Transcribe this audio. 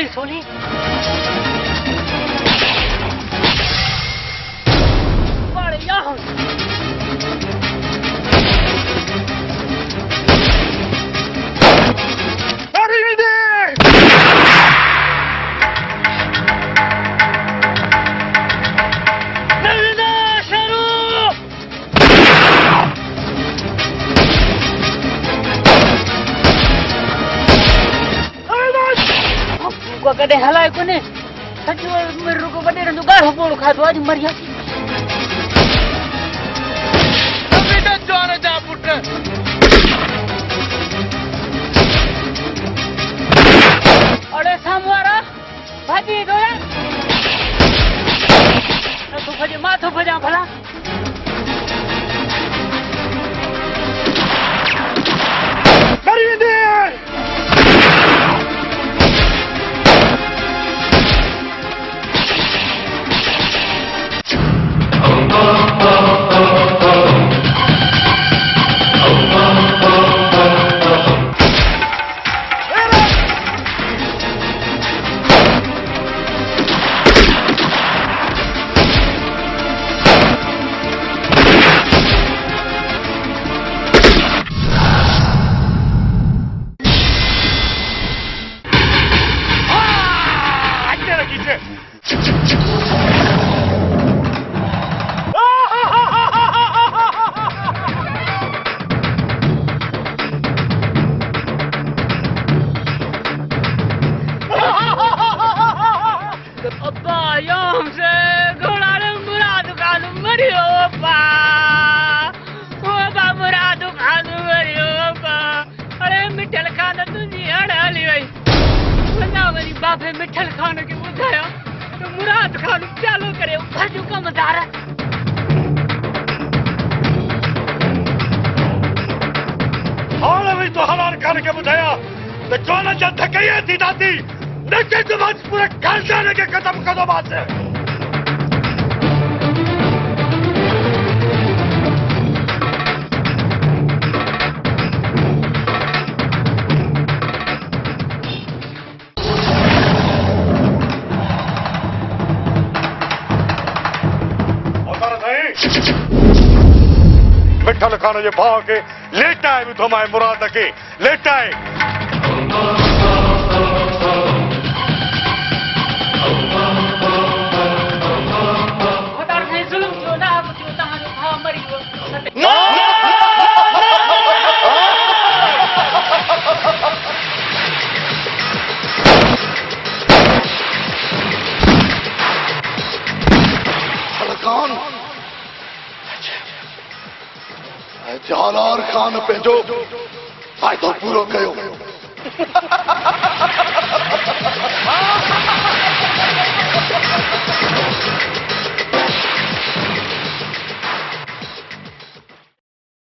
सोनी बड़े यहाँ कदे हलाए कोने सच मेरे को कदे रंदु गाढ़ो पोड़ खातो आज मरिया बेटा जोर जा पुट अरे सामवारा भाजी दोया तू भजे माथो भजा भला करी दे बाबे मिठल खान के बुझाया तो मुराद खान चालू करे भजू का मदारा हाल भी तो हलाल खान के बुझाया तो जोना जब थकई थी दादी देखे तो बस पूरे खानदान के खत्म कर दो बात से मिठल खान जे भाव के लेटा है भी तो हमारे मुराद के लेटा है खुदा ने जुल्म जो ना जो तहां जो भाव मरी वो हलकान जालार खान पे जो फायदो पूरो कयो